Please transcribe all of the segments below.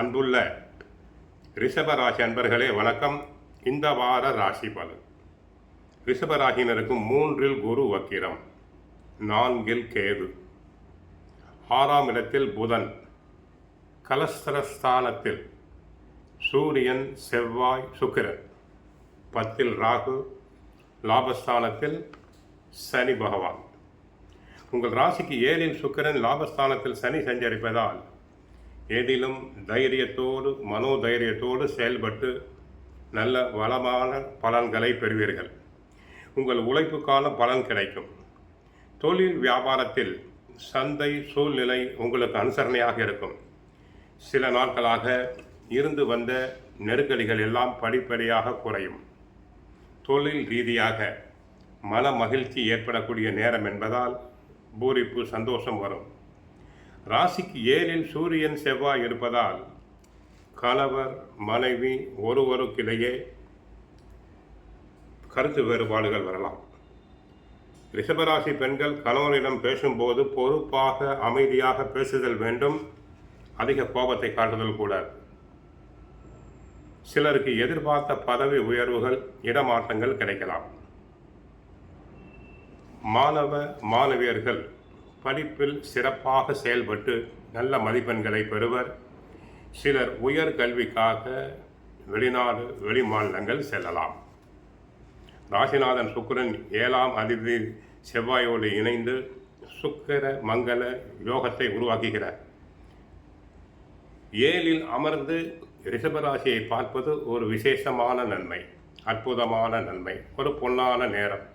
அன்புள்ள ரிஷபராசி அன்பர்களே வணக்கம். இந்த வார ராசி பலன். ரிஷபராசினருக்கு 3இல் குரு வக்கிரம், 4இல் கேது, 6ஆம் இடத்தில் புதன், கலஸ்திரஸ்தானத்தில் சூரியன், செவ்வாய், சுக்கிரன், 10இல் ராகு, லாபஸ்தானத்தில் சனி பகவான். உங்கள் ராசிக்கு 7இல் சுக்கிரன், லாபஸ்தானத்தில் சனி சஞ்சரிப்பதால் ஏதிலும் தைரியத்தோடு மனோதைரியத்தோடு செயல்பட்டு நல்ல வளமான பலன்களை பெறுவீர்கள். உங்கள் உழைப்புக்கான பலன் கிடைக்கும். தொழில் வியாபாரத்தில் சந்தை சூழ்நிலை உங்களுக்கு அனுசரணையாக இருக்கும். சில நாட்களாக இருந்து வந்த நெருக்கடிகள் எல்லாம் படிப்படியாக குறையும். தொழில் ரீதியாக மன மகிழ்ச்சி ஏற்படக்கூடிய நேரம் என்பதால் பூரிப்பு சந்தோஷம் வரும். ராசிக்கு 7இல் சூரியன், செவ்வாய் இருப்பதால் கணவர் மனைவி ஒருவருக்கிடையே கருத்து வேறுபாடுகள் வரலாம். ரிஷபராசி பெண்கள் கணவனிடம் பேசும்போது பொறுப்பாக அமைதியாக பேசுதல் வேண்டும். அதிக கோபத்தை காட்டுதல் கூடாது. சிலருக்கு எதிர்பார்த்த பதவி உயர்வுகள், இடமாற்றங்கள் கிடைக்கலாம். மாணவ மாணவியர்கள் படிப்பில் சிறப்பாக செயல்பட்டு நல்ல மதிப்பெண்களை பெறுவர். சிலர் உயர் கல்விக்காக வெளிநாடு வெளிமாநிலங்கள் செல்லலாம். ராசிநாதன் சுக்கிரன் 7ஆம் அதிபதி செவ்வாயோடு இணைந்து சுக்கிர மங்கள யோகத்தை உருவாக்குகிறார். 7இல் அமர்ந்து ரிஷபராசியை பார்ப்பது ஒரு விசேஷமான நன்மை, அற்புதமான நன்மை, ஒரு பொன்னான நேரம்.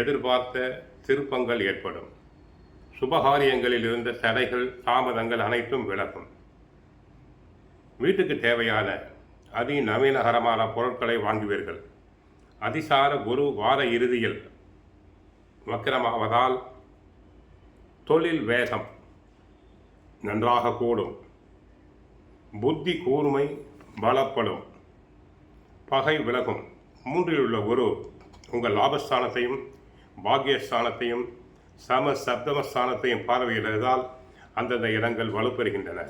எதிர்பார்த்த திருப்பங்கள் ஏற்படும். சுபகாரியங்களில் இருந்த தடைகள், தாமதங்கள் அனைத்தும் விலகும். வீட்டுக்கு தேவையான அதிநவீனகரமான பொருட்களை வாங்குவீர்கள். அதிசார குரு வார இறுதியில் வக்கிரமாவதால் தொழில் வேகம் நன்றாக கூடும். புத்தி கூர்மை பலப்படும். பகை விலகும். 3இல் உள்ள குரு உங்கள் லாபஸ்தானத்தையும் பாக்கியஸ்தானத்தையும் சப்தமஸ்தானத்தையும் பார்வையிடுவதால் அந்தந்த இடங்கள் வலுப்பெறுகின்றன.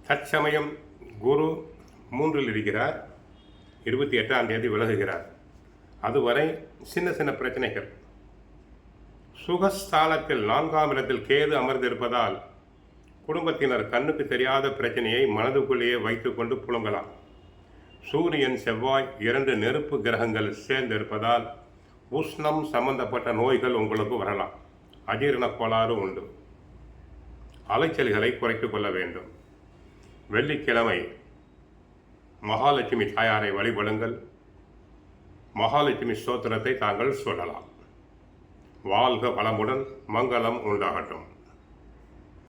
தற்சமயம் குரு 3இல் இருக்கிறார். 28ஆம் தேதி விலகுகிறார். அதுவரை சின்ன சின்ன பிரச்சனைகள். சுகஸ்தானத்தில் 4ஆம் இடத்தில் கேது அமர்ந்திருப்பதால் குடும்பத்தினர் கண்ணுக்கு தெரியாத பிரச்சனையை மனதுக்குள்ளேயே வைத்துக்கொண்டு புழுங்கலாம். சூரியன், செவ்வாய் 2 நெருப்பு கிரகங்கள் சேர்ந்திருப்பதால் உஷ்ணம் சம்பந்தப்பட்ட நோய்கள் உங்களுக்கு வரலாம். அஜீரண கோளாறு உண்டு. அலைச்சல்களை குறைத்துக் கொள்ள வேண்டும். வெள்ளிக்கிழமை மகாலட்சுமி தாயாரை வழிபடுங்கள். மகாலட்சுமி ஸ்தோத்திரத்தை தாங்கள் சொல்லலாம். வாழ்க வளமுடன், மங்களம் உண்டாகட்டும்.